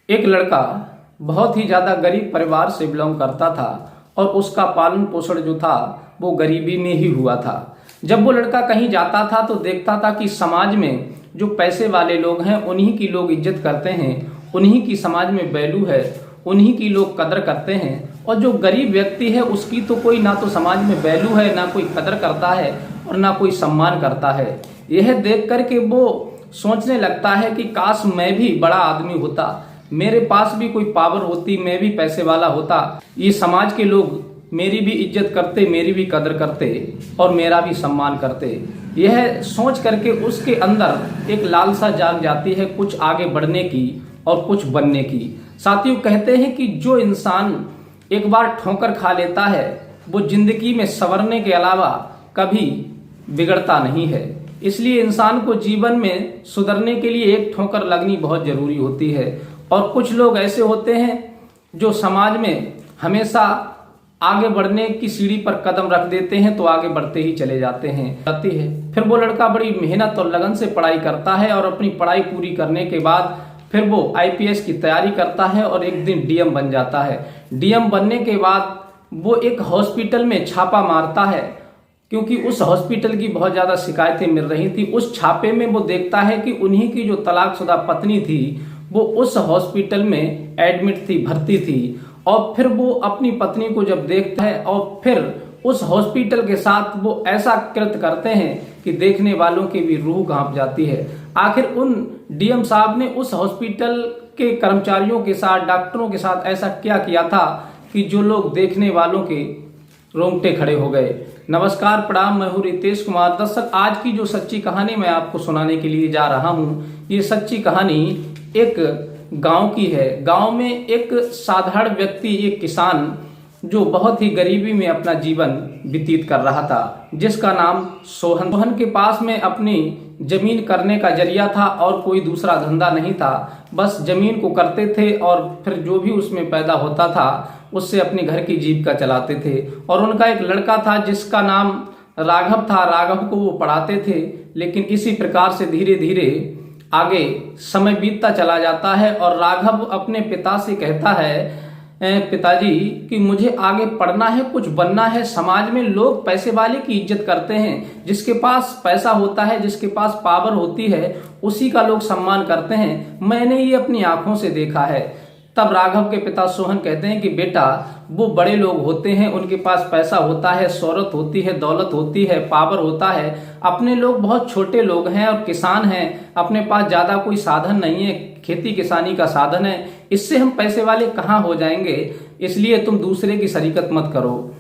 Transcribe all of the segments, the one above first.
एक लड़का बहुत ही ज़्यादा गरीब परिवार से बिलोंग करता था और उसका पालन पोषण जो था वो गरीबी में ही हुआ था। जब वो लड़का कहीं जाता था तो देखता था कि समाज में जो पैसे वाले लोग हैं उन्हीं की लोग इज्जत करते हैं, उन्हीं की समाज में वैल्यू है, उन्हीं की लोग कदर करते हैं, और जो गरीब व्यक्ति है उसकी तो कोई ना तो समाज में वैल्यू है, ना कोई कदर करता है और ना कोई सम्मान करता है। यह देख करके वो सोचने लगता है कि काश मैं भी बड़ा आदमी होता, मेरे पास भी कोई पावर होती, मैं भी पैसे वाला होता, ये समाज के लोग मेरी भी इज्जत करते, मेरी भी कदर करते और मेरा भी सम्मान करते। यह सोच करके उसके अंदर एक लालसा जाग जाती है कुछ आगे बढ़ने की और कुछ बनने की। साथियों, कहते हैं कि जो इंसान एक बार ठोकर खा लेता है वो जिंदगी में संवरने के अलावा कभी बिगड़ता नहीं है। इसलिए इंसान को जीवन में सुधरने के लिए एक ठोकर लगनी बहुत जरूरी होती है। और कुछ लोग ऐसे होते हैं जो समाज में हमेशा आगे बढ़ने की सीढ़ी पर कदम रख देते हैं तो आगे बढ़ते ही चले जाते हैं। फिर वो लड़का बड़ी मेहनत और लगन से पढ़ाई करता है और अपनी पढ़ाई पूरी करने के बाद फिर वो आईपीएस की तैयारी करता है और एक दिन डीएम बन जाता है। डीएम बनने के बाद वो एक हॉस्पिटल में छापा मारता है क्योंकि उस हॉस्पिटल की बहुत ज्यादा शिकायतें मिल रही थी। उस छापे में वो देखता है कि उन्हीं की जो तलाकशुदा पत्नी थी वो उस हॉस्पिटल में एडमिट थी, भर्ती थी। और फिर वो अपनी पत्नी को जब देखता है और फिर उस हॉस्पिटल के साथ वो ऐसा कृत्य करते हैं कि देखने वालों की भी रूह कांप जाती है। आखिर उन डीएम साहब ने उस हॉस्पिटल के कर्मचारियों के साथ, डॉक्टरों के साथ ऐसा क्या किया था कि जो लोग देखने वालों के रोंगटे खड़े हो गए। नमस्कार, प्रणाम, मैं हूं रितेश कुमार। दर्शक, आज की जो सच्ची कहानी मैं आपको सुनाने के लिए जा रहा हूं, ये सच्ची कहानी एक गांव की है। गांव में एक साधारण व्यक्ति, एक किसान जो बहुत ही गरीबी में अपना जीवन व्यतीत कर रहा था, जिसका नाम सोहन के पास में अपनी जमीन करने का जरिया था और कोई दूसरा धंधा नहीं था। बस जमीन को करते थे और फिर जो भी उसमें पैदा होता था उससे अपने घर की जीविका चलाते थे। और उनका एक लड़का था जिसका नाम राघव था। राघव को वो पढ़ाते थे। लेकिन इसी प्रकार से धीरे धीरे आगे समय बीतता चला जाता है और राघव अपने पिता से कहता है, पिताजी कि मुझे आगे पढ़ना है, कुछ बनना है। समाज में लोग पैसे वाले की इज्जत करते हैं, जिसके पास पैसा होता है, जिसके पास पावर होती है, उसी का लोग सम्मान करते हैं। मैंने ये अपनी आंखों से देखा है। तब राघव के पिता सोहन कहते हैं कि बेटा, वो बड़े लोग होते हैं, उनके पास पैसा होता है, शोहरत होती है, दौलत होती है, पावर होता है। अपने लोग बहुत छोटे लोग हैं और किसान हैं, अपने पास ज्यादा कोई साधन नहीं है, खेती किसानी का साधन है, इससे हम पैसे वाले कहाँ हो जाएंगे, इसलिए तुम दूसरे की शरीकत मत करो।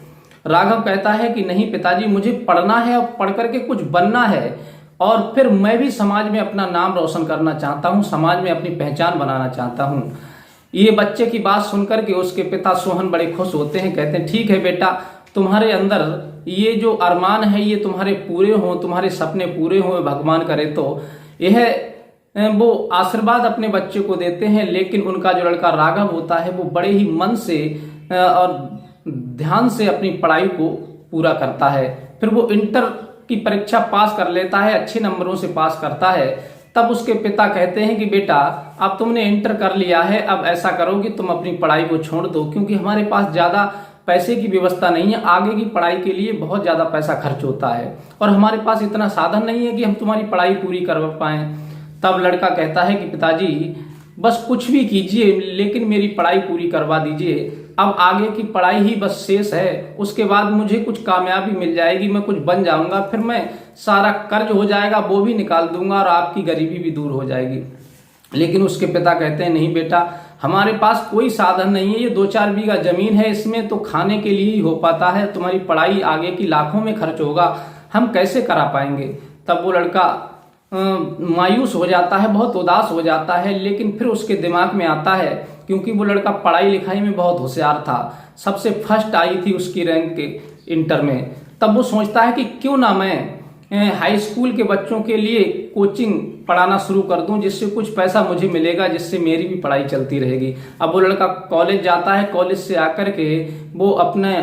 राघव कहता है कि नहीं पिताजी, मुझे पढ़ना है और पढ़ करके कुछ बनना है और फिर मैं भी समाज में अपना नाम रोशन करना चाहता हूँ, समाज में अपनी पहचान बनाना चाहता हूँ। ये बच्चे की बात सुनकर के उसके पिता सोहन बड़े खुश होते हैं। कहते हैं ठीक है बेटा, तुम्हारे अंदर ये जो अरमान है ये तुम्हारे पूरे हों, तुम्हारे सपने पूरे हों, भगवान करे तो। यह वो आशीर्वाद अपने बच्चे को देते हैं। लेकिन उनका जो लड़का राघव होता है वो बड़े ही मन से और ध्यान से अपनी पढ़ाई को पूरा करता है। फिर वो इंटर की परीक्षा पास कर लेता है, अच्छे नंबरों से पास करता है। तब उसके पिता कहते हैं कि बेटा, अब तुमने इंटर कर लिया है, अब ऐसा करो कि तुम अपनी पढ़ाई को छोड़ दो, क्योंकि हमारे पास ज्यादा पैसे की व्यवस्था नहीं है, आगे की पढ़ाई के लिए बहुत ज्यादा पैसा खर्च होता है और हमारे पास इतना साधन नहीं है कि हम तुम्हारी पढ़ाई पूरी कर पाएं। तब लड़का कहता है कि पिताजी, बस कुछ भी कीजिए लेकिन मेरी पढ़ाई पूरी करवा दीजिए। अब आगे की पढ़ाई ही बस शेष है, उसके बाद मुझे कुछ कामयाबी मिल जाएगी, मैं कुछ बन जाऊंगा, फिर मैं सारा कर्ज हो जाएगा वो भी निकाल दूंगा और आपकी गरीबी भी दूर हो जाएगी। लेकिन उसके पिता कहते हैं नहीं बेटा, हमारे पास कोई साधन नहीं है, ये 2-4 बीघा जमीन है, इसमें तो खाने के लिए ही हो पाता है, तुम्हारी पढ़ाई आगे की लाखों में खर्च होगा, हम कैसे करा पाएंगे। तब वो लड़का मायूस हो जाता है, बहुत उदास हो जाता है। लेकिन फिर उसके दिमाग में आता है, क्योंकि वो लड़का पढ़ाई लिखाई में बहुत होशियार था, सबसे फर्स्ट आई थी उसकी रैंक के इंटर में। तब वो सोचता है कि क्यों ना मैं हाई स्कूल के बच्चों के लिए कोचिंग पढ़ाना शुरू कर दूं, जिससे कुछ पैसा मुझे मिलेगा, जिससे मेरी भी पढ़ाई चलती रहेगी। अब वो लड़का कॉलेज जाता है, कॉलेज से आकर के वो अपने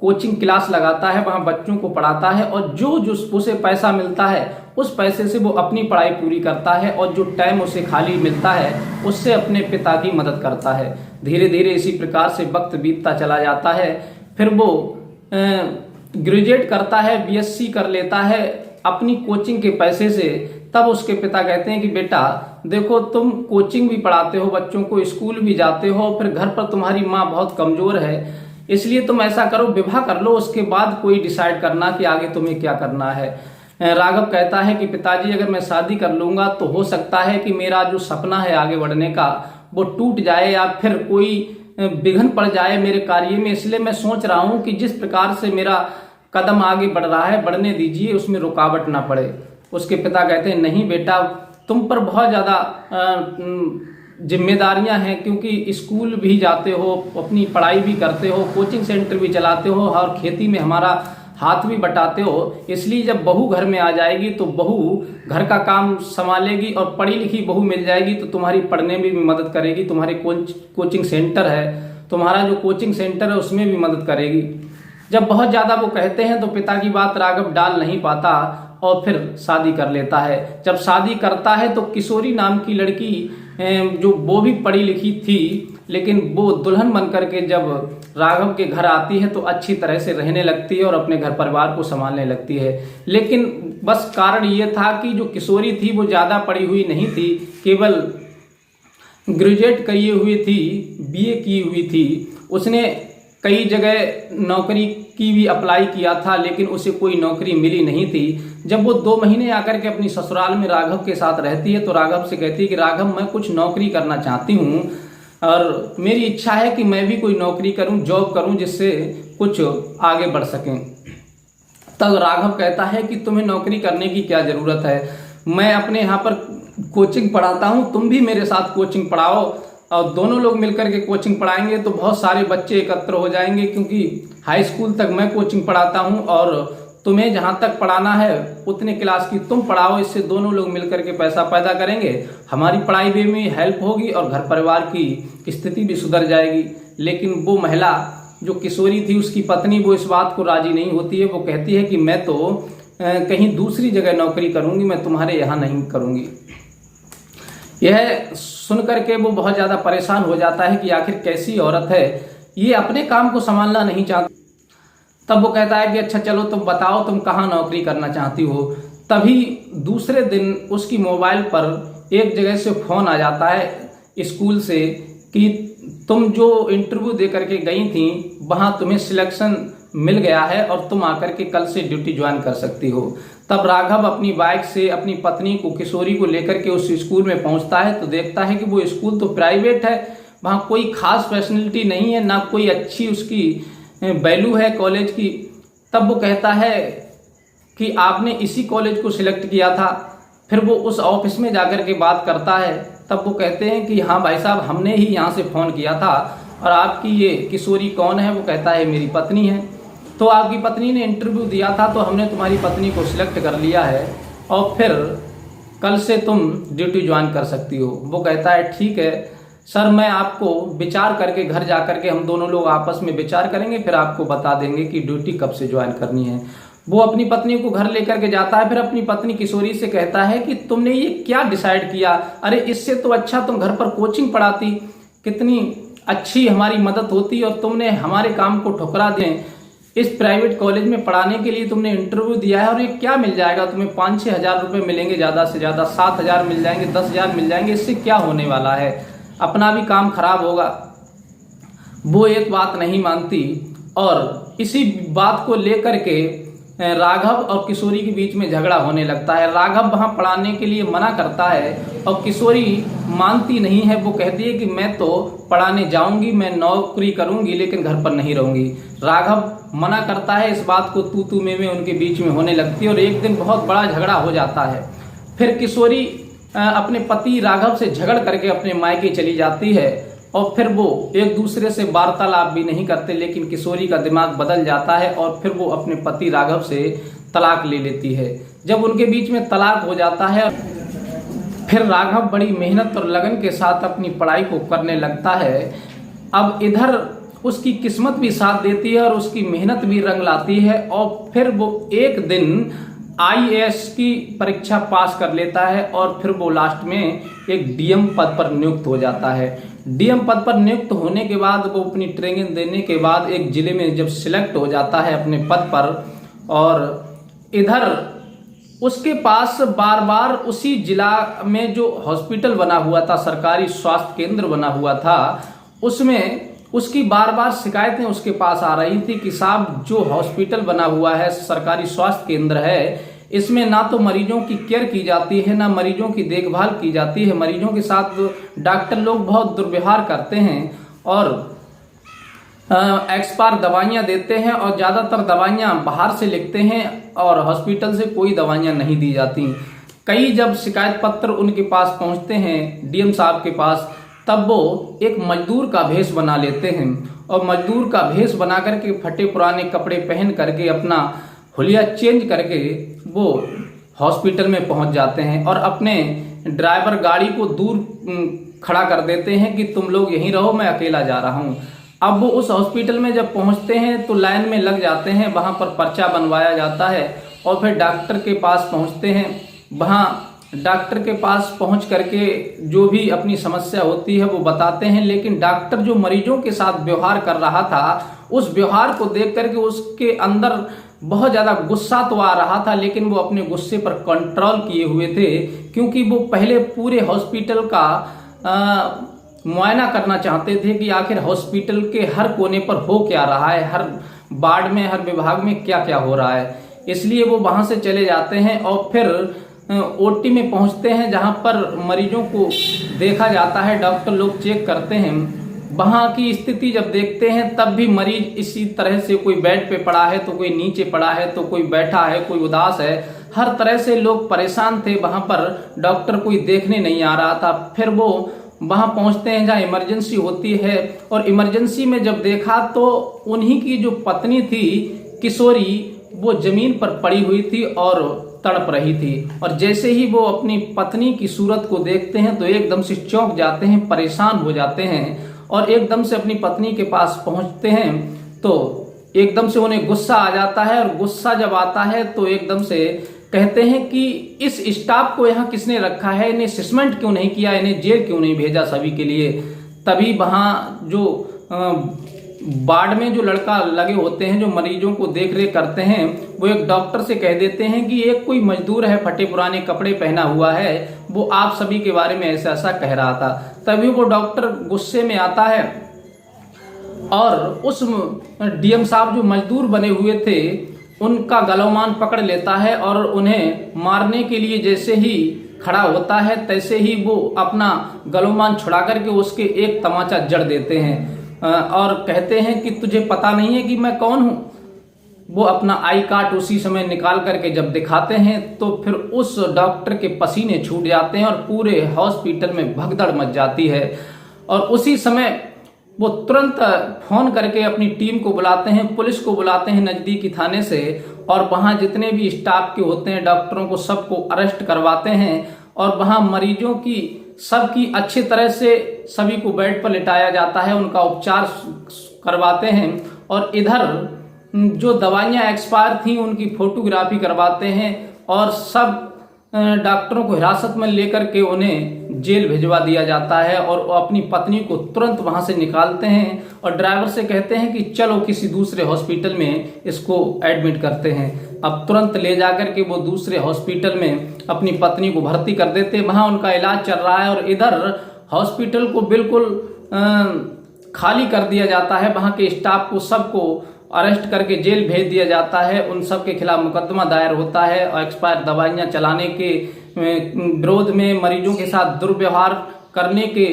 कोचिंग क्लास लगाता है, वहां बच्चों को पढ़ाता है और जो जो उसे पैसा मिलता है उस पैसे से वो अपनी पढ़ाई पूरी करता है और जो टाइम उसे खाली मिलता है उससे अपने पिता की मदद करता है। धीरे धीरे इसी प्रकार से वक्त बीतता चला जाता है। फिर वो ग्रेजुएट करता है, बीएससी कर लेता है अपनी कोचिंग के पैसे से। तब उसके पिता कहते हैं कि बेटा देखो, तुम कोचिंग भी पढ़ाते हो बच्चों को, स्कूल भी जाते हो, फिर घर पर तुम्हारी माँ बहुत कमजोर है, इसलिए तुम ऐसा करो विवाह कर लो, उसके बाद कोई डिसाइड करना कि आगे तुम्हें क्या करना है। राघव कहता है कि पिताजी अगर मैं शादी कर लूंगा तो हो सकता है कि मेरा जो सपना है आगे बढ़ने का वो टूट जाए या फिर कोई विघ्न पड़ जाए मेरे कार्य में, इसलिए मैं सोच रहा हूं कि जिस प्रकार से मेरा कदम आगे बढ़ रहा है बढ़ने दीजिए, उसमें रुकावट ना पड़े। उसके पिता कहते हैं नहीं बेटा, तुम पर बहुत ज्यादा जिम्मेदारियां हैं, क्योंकि स्कूल भी जाते हो, अपनी पढ़ाई भी करते हो, कोचिंग सेंटर भी चलाते हो और खेती में हमारा हाथ भी बटाते हो, इसलिए जब बहू घर में आ जाएगी तो बहू घर का काम संभालेगी और पढ़ी लिखी बहू मिल जाएगी तो तुम्हारी पढ़ने में भी मदद करेगी, तुम्हारे कोचिंग सेंटर है, तुम्हारा जो कोचिंग सेंटर है उसमें भी मदद करेगी। जब बहुत ज्यादा वो कहते हैं तो पिता की बात राघव डाल नहीं पाता और फिर शादी कर लेता है। जब शादी करता है तो किशोरी नाम की लड़की, जो वो भी पढ़ी लिखी थी, लेकिन वो दुल्हन बन करके जब राघव के घर आती है तो अच्छी तरह से रहने लगती है और अपने घर परिवार को संभालने लगती है। लेकिन बस कारण ये था कि जो किशोरी थी वो ज्यादा पढ़ी हुई नहीं थी, केवल ग्रेजुएट किए हुई थी, बीए की हुई थी। उसने कई जगह नौकरी की भी अप्लाई किया था लेकिन उसे कोई नौकरी मिली नहीं थी। जब वो 2 महीने आकर के अपनी ससुराल में राघव के साथ रहती है तो राघव से कहती है कि राघव मैं कुछ नौकरी करना चाहती हूँ और मेरी इच्छा है कि मैं भी कोई नौकरी करूँ, जॉब करूँ जिससे कुछ आगे बढ़ सकें। तब राघव कहता है कि तुम्हें नौकरी करने की क्या जरूरत है, मैं अपने यहाँ पर कोचिंग पढ़ाता हूँ, तुम भी मेरे साथ कोचिंग पढ़ाओ और दोनों लोग मिलकर के कोचिंग पढ़ाएंगे तो बहुत सारे बच्चे एकत्र हो जाएंगे, क्योंकि हाई स्कूल तक मैं कोचिंग पढ़ाता हूं और तुम्हें जहां तक पढ़ाना है उतने क्लास की तुम पढ़ाओ, इससे दोनों लोग मिलकर के पैसा पैदा करेंगे, हमारी पढ़ाई में हेल्प होगी और घर परिवार की स्थिति भी सुधर जाएगी। लेकिन वो महिला जो किशोरी थी, उसकी पत्नी, वो इस बात को राजी नहीं होती है। वो कहती है कि मैं तो कहीं दूसरी जगह नौकरी करूंगी, मैं तुम्हारे यहाँ नहीं करूंगी। यह सुनकर के वो बहुत ज्यादा परेशान हो जाता है कि आखिर कैसी औरत है, ये अपने काम को संभालना नहीं चाहती। तब वो कहता है कि अच्छा चलो तुम बताओ तुम कहाँ नौकरी करना चाहती हो। तभी दूसरे दिन उसकी मोबाइल पर एक जगह से फोन आ जाता है स्कूल से कि तुम जो इंटरव्यू दे करके गई थी वहां तुम्हें सिलेक्शन मिल गया है और तुम आकर के कल से ड्यूटी ज्वाइन कर सकती हो। तब राघव अपनी बाइक से अपनी पत्नी को, किशोरी को लेकर के उस स्कूल में पहुंचता है तो देखता है कि वो स्कूल तो प्राइवेट है, वहां कोई खास फैसिलिटी नहीं है, ना कोई अच्छी उसकी वैल्यू है कॉलेज की। तब वो कहता है कि आपने इसी कॉलेज को सिलेक्ट किया था। फिर वो उस ऑफिस में जाकर के बात करता है। तब वो कहते हैं कि हाँ भाई साहब, हमने ही यहाँ से फोन किया था और आपकी ये किशोरी कौन है? वो कहता है मेरी पत्नी है। तो आपकी पत्नी ने इंटरव्यू दिया था तो हमने तुम्हारी पत्नी को सिलेक्ट कर लिया है और फिर कल से तुम ड्यूटी ज्वाइन कर सकती हो। वो कहता है ठीक है सर, मैं आपको विचार करके घर जाकर के हम दोनों लोग आपस में विचार करेंगे, फिर आपको बता देंगे कि ड्यूटी कब से ज्वाइन करनी है। वो अपनी पत्नी को घर लेकर के जाता है। फिर अपनी पत्नी किशोरी से कहता है कि तुमने ये क्या डिसाइड किया? अरे इससे तो अच्छा तुम घर पर कोचिंग पढ़ाती, कितनी अच्छी हमारी मदद होती, और तुमने हमारे काम को ठुकरा दिए। इस प्राइवेट कॉलेज में पढ़ाने के लिए तुमने इंटरव्यू दिया है और ये क्या मिल जाएगा तुम्हें? 5-6 हजार रुपये मिलेंगे, ज्यादा से ज्यादा 7 हजार मिल जाएंगे, 10 हजार मिल जाएंगे, इससे क्या होने वाला है? अपना भी काम खराब होगा। वो एक बात नहीं मानती और इसी बात को लेकर के राघव और किशोरी के बीच में झगड़ा होने लगता है। राघव वहां पढ़ाने के लिए मना करता है और किशोरी मानती नहीं है। वो कहती है कि मैं तो पढ़ाने जाऊंगी, मैं नौकरी करूंगी, लेकिन घर पर नहीं रहूंगी। राघव मना करता है। इस बात को तू में उनके बीच में होने लगती है और एक दिन बहुत बड़ा झगड़ा हो जाता है। फिर किशोरी अपने पति राघव से झगड़ करके अपने मायके चली जाती है और फिर वो एक दूसरे से वार्तालाप भी नहीं करते, लेकिन किशोरी का दिमाग बदल जाता है और फिर वो अपने पति राघव से तलाक ले लेती है। जब उनके बीच में तलाक हो जाता है, फिर राघव बड़ी मेहनत और लगन के साथ अपनी पढ़ाई को करने लगता है। अब इधर उसकी किस्मत भी साथ देती है और उसकी मेहनत भी रंग लाती है और फिर वो एक दिन आईएएस की परीक्षा पास कर लेता है और फिर वो लास्ट में एक डीएम पद पर नियुक्त हो जाता है। डीएम पद पर नियुक्त होने के बाद वो अपनी ट्रेनिंग देने के बाद एक जिले में जब सिलेक्ट हो जाता है अपने पद पर, और इधर उसके पास बार बार उसी जिला में जो हॉस्पिटल बना हुआ था, सरकारी स्वास्थ्य केंद्र बना हुआ था, उसमें उसकी बार बार शिकायतें उसके पास आ रही थी कि साहब जो हॉस्पिटल बना हुआ है, सरकारी स्वास्थ्य केंद्र है, इसमें ना तो मरीजों की केयर की जाती है, ना मरीजों की देखभाल की जाती है। मरीजों के साथ डॉक्टर लोग बहुत दुर्व्यवहार करते हैं और एक्सपायर दवाइयाँ देते हैं, और ज़्यादातर दवाइयाँ बाहर से लिखते हैं और हॉस्पिटल से कोई दवाइयाँ नहीं दी जाती। कई जब शिकायत पत्र उनके पास पहुँचते हैं डीएम साहब के पास, तब वो एक मजदूर का भेष बना लेते हैं और मजदूर का भेष बना करके फटे पुराने कपड़े पहन करके अपना हुलिया चेंज करके वो हॉस्पिटल में पहुंच जाते हैं और अपने ड्राइवर गाड़ी को दूर खड़ा कर देते हैं कि तुम लोग यहीं रहो, मैं अकेला जा रहा हूं। अब वो उस हॉस्पिटल में जब पहुंचते हैं तो लाइन में लग जाते हैं, वहां पर पर्चा बनवाया जाता है और फिर डॉक्टर के पास पहुंचते हैं। वहां डॉक्टर के पास पहुंच करके जो भी अपनी समस्या होती है वो बताते हैं, लेकिन डॉक्टर जो मरीजों के साथ व्यवहार कर रहा था, उस व्यवहार को देख करके उसके अंदर बहुत ज़्यादा गुस्सा तो आ रहा था, लेकिन वो अपने गुस्से पर कंट्रोल किए हुए थे, क्योंकि वो पहले पूरे हॉस्पिटल का मुआयना करना चाहते थे कि आखिर हॉस्पिटल के हर कोने पर हो क्या रहा है, हर वार्ड में, हर विभाग में क्या क्या हो रहा है। इसलिए वो वहां से चले जाते हैं और फिर ओटी में पहुंचते हैं, जहां पर मरीजों को देखा जाता है, डॉक्टर लोग चेक करते हैं। वहां की स्थिति जब देखते हैं तब भी मरीज इसी तरह से, कोई बेड पे पड़ा है तो कोई नीचे पड़ा है तो कोई बैठा है, कोई उदास है, हर तरह से लोग परेशान थे। वहां पर डॉक्टर कोई देखने नहीं आ रहा था। फिर वो वहां पहुंचते हैं जहां इमरजेंसी होती है, और इमरजेंसी में जब देखा तो उन्हीं की जो पत्नी थी किशोरी, वो जमीन पर पड़ी हुई थी और तड़प रही थी। और जैसे ही वो अपनी पत्नी की सूरत को देखते हैं तो एकदम से चौंक जाते हैं, परेशान हो जाते हैं और एकदम से अपनी पत्नी के पास पहुंचते हैं तो एकदम से उन्हें गुस्सा आ जाता है। और गुस्सा जब आता है तो एकदम से कहते हैं कि इस स्टाफ को यहाँ किसने रखा है, इन्हें सस्पेंड क्यों नहीं किया, इन्हें जेल क्यों नहीं भेजा सभी के लिए। तभी वहाँ जो वार्ड में जो लड़का लगे होते हैं, जो मरीजों को देख रेख करते हैं, वो एक डॉक्टर से कह देते हैं कि एक कोई मजदूर है, फटे पुराने कपड़े पहना हुआ है, वो आप सभी के बारे में ऐसा ऐसा कह रहा था। तभी वो डॉक्टर गुस्से में आता है और उस डीएम साहब जो मजदूर बने हुए थे उनका गलौमान पकड़ लेता है और उन्हें मारने के लिए जैसे ही खड़ा होता है तैसे ही वो अपना गलौमान छुड़ा करके उसके एक तमाचा जड़ देते हैं और कहते हैं कि तुझे पता नहीं है कि मैं कौन हूं। वो अपना आई कार्ड उसी समय निकाल करके जब दिखाते हैं तो फिर उस डॉक्टर के पसीने छूट जाते हैं और पूरे हॉस्पिटल में भगदड़ मच जाती है। और उसी समय वो तुरंत फोन करके अपनी टीम को बुलाते हैं, पुलिस को बुलाते हैं नजदीकी थाने से, और वहां जितने भी स्टाफ के होते हैं डॉक्टरों को सबको अरेस्ट करवाते हैं और वहां मरीजों की सबकी अच्छी तरह से सभी को बेड पर लिटाया जाता है, उनका उपचार करवाते हैं। और इधर जो दवाइयां एक्सपायर थी उनकी फोटोग्राफी करवाते हैं और सब डॉक्टरों को हिरासत में लेकर के उन्हें जेल भिजवा दिया जाता है और वो अपनी पत्नी को तुरंत वहां से निकालते हैं और ड्राइवर से कहते हैं कि चलो किसी दूसरे हॉस्पिटल में इसको एडमिट करते हैं। अब तुरंत ले जाकर के वो दूसरे हॉस्पिटल में अपनी पत्नी को भर्ती कर देते हैं, वहां उनका इलाज चल रहा है। और इधर हॉस्पिटल को बिल्कुल खाली कर दिया जाता है, वहां के स्टाफ को सबको अरेस्ट करके जेल भेज दिया जाता है। उन सब के खिलाफ मुकदमा दायर होता है और एक्सपायर दवाइयां चलाने के विरोध में, मरीजों के साथ दुर्व्यवहार करने के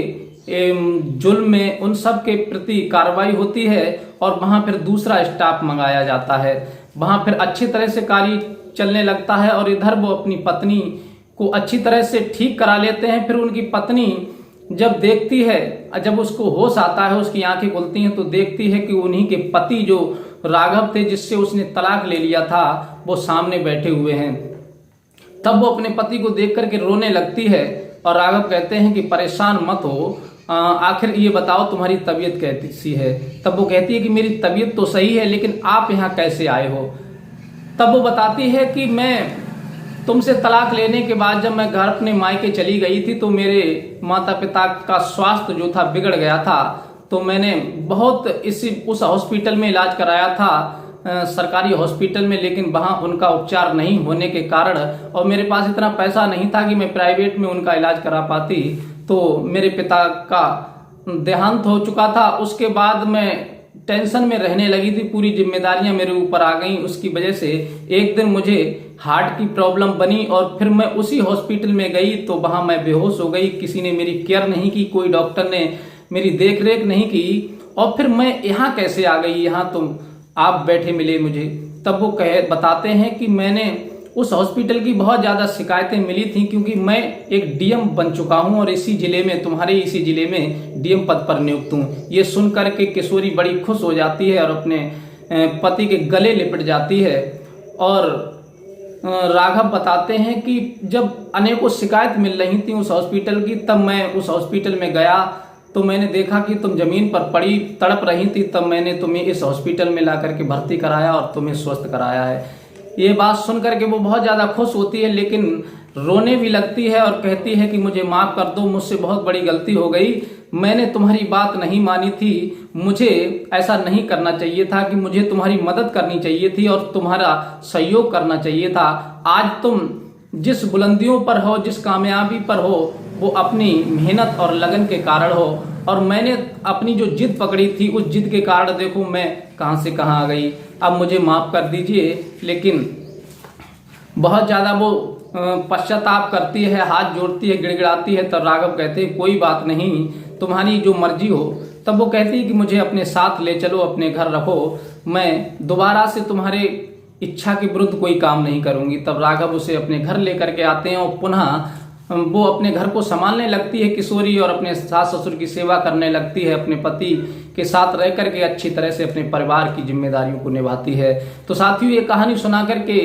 जुल्म में उन सब के प्रति कार्रवाई होती है और वहां फिर दूसरा स्टाफ मंगाया जाता है। वहां फिर अच्छी तरह से कार्य चलने लगता है और इधर वो अपनी पत्नी को अच्छी तरह से ठीक करा लेते हैं। फिर उनकी पत्नी जब देखती है, जब उसको होश आता है, उसकी आंखें खुलती हैं तो देखती है कि उन्हीं के पति जो राघव थे जिससे उसने तलाक ले लिया था वो सामने बैठे हुए हैं। तब वो अपने पति को देख करके रोने लगती है और राघव कहते हैं कि परेशान मत हो, आखिर ये बताओ तुम्हारी तबीयत कैसी है। तब वो कहती है कि मेरी तबीयत तो सही है लेकिन आप यहाँ कैसे आए हो। तब वो बताती है कि मैं तुमसे तलाक लेने के बाद जब मैं घर अपने मायके चली गई थी तो मेरे माता पिता का स्वास्थ्य जो था बिगड़ गया था। तो मैंने बहुत उस हॉस्पिटल में इलाज कराया था, सरकारी हॉस्पिटल में, लेकिन वहां उनका उपचार नहीं होने के कारण और मेरे पास इतना पैसा नहीं था कि मैं प्राइवेट में उनका इलाज करा पाती। तो मेरे पिता का देहांत हो चुका था। उसके बाद मैं टेंशन में रहने लगी थी, पूरी जिम्मेदारियां मेरे ऊपर आ गई। उसकी वजह से एक दिन मुझे हार्ट की प्रॉब्लम बनी और फिर मैं उसी हॉस्पिटल में गई तो वहां मैं बेहोश हो गई। किसी ने मेरी केयर नहीं की, कोई डॉक्टर ने मेरी देख रेख नहीं की। और फिर मैं यहाँ कैसे आ गई, यहाँ तुम आप बैठे मिले मुझे। तब वो बताते हैं कि मैंने उस हॉस्पिटल की बहुत ज्यादा शिकायतें मिली थी, क्योंकि मैं एक डीएम बन चुका हूं और इसी जिले में, तुम्हारे इसी जिले में डीएम पद पर नियुक्त हूं। ये सुनकर के किशोरी बड़ी खुश हो जाती है और अपने पति के गले लिपट जाती है। और राघव बताते हैं कि जब अनेकों शिकायत मिल रही थी उस हॉस्पिटल की, तब मैं उस हॉस्पिटल में गया तो मैंने देखा कि तुम जमीन पर पड़ी तड़प रही थी। तब मैंने तुम्हें इस हॉस्पिटल में ला करके भर्ती कराया और तुम्हें स्वस्थ कराया है। ये बात सुनकर के वो बहुत ज्यादा खुश होती है, लेकिन रोने भी लगती है और कहती है कि मुझे माफ कर दो, मुझसे बहुत बड़ी गलती हो गई। मैंने तुम्हारी बात नहीं मानी थी, मुझे ऐसा नहीं करना चाहिए था, कि मुझे तुम्हारी मदद करनी चाहिए थी और तुम्हारा सहयोग करना चाहिए था। आज तुम जिस बुलंदियों पर हो, जिस कामयाबी पर हो, वो अपनी मेहनत और लगन के कारण हो। और मैंने अपनी जो जिद पकड़ी थी, उस जिद के कारण देखो मैं कहां से कहां आ गई। अब मुझे माफ कर दीजिए। लेकिन बहुत ज्यादा वो पश्चाताप करती है, हाथ जोड़ती है, गिड़गिड़ाती है। तब राघव कहते हैं कोई बात नहीं, तुम्हारी जो मर्जी हो। तब वो कहती है कि मुझे अपने साथ ले चलो, अपने घर रखो, मैं दोबारा से तुम्हारे इच्छा के विरुद्ध कोई काम नहीं करूंगी। तब राघव उसे अपने घर लेकर के आते हैं और पुनः वो अपने घर को संभालने लगती है किशोरी और अपने सास ससुर की सेवा करने लगती है, अपने पति के साथ रह करके अच्छी तरह से अपने परिवार की जिम्मेदारियों को निभाती है। तो साथियों, ये कहानी सुना करके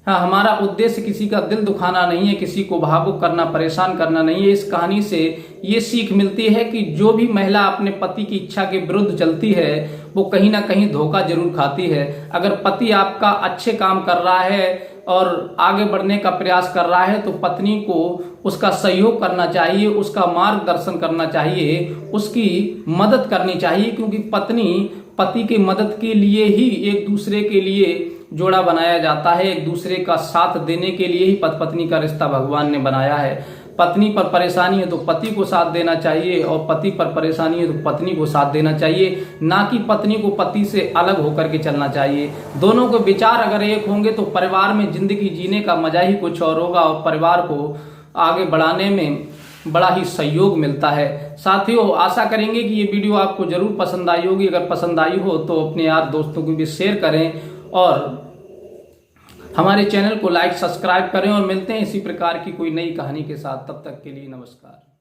हमारा उद्देश्य किसी का दिल दुखाना नहीं है, किसी को भावुक करना, परेशान करना नहीं है। इस कहानी से ये सीख मिलती है कि जो भी महिला अपने पति की इच्छा के विरुद्ध चलती है वो कहीं ना कहीं धोखा जरूर खाती है। अगर पति आपका अच्छे काम कर रहा है और आगे बढ़ने का प्रयास कर रहा है तो पत्नी को उसका सहयोग करना चाहिए, उसका मार्गदर्शन करना चाहिए, उसकी मदद करनी चाहिए, क्योंकि पत्नी पति की मदद के लिए ही, एक दूसरे के लिए जोड़ा बनाया जाता है। एक दूसरे का साथ देने के लिए ही पति पत्नी का रिश्ता भगवान ने बनाया है। पत्नी पर परेशानी है तो पति को साथ देना चाहिए और पति पर परेशानी है तो पत्नी को साथ देना चाहिए, ना कि पत्नी को पति से अलग होकर के चलना चाहिए। दोनों के विचार अगर एक होंगे तो परिवार में जिंदगी जीने का मजा ही कुछ और होगा और परिवार को आगे बढ़ाने में बड़ा ही सहयोग मिलता है। साथियों, आशा करेंगे कि ये वीडियो आपको जरूर पसंद आई होगी। अगर पसंद आई हो तो अपने यार दोस्तों को भी शेयर करें और हमारे चैनल को लाइक सब्सक्राइब करें। और मिलते हैं इसी प्रकार की कोई नई कहानी के साथ। तब तक के लिए नमस्कार।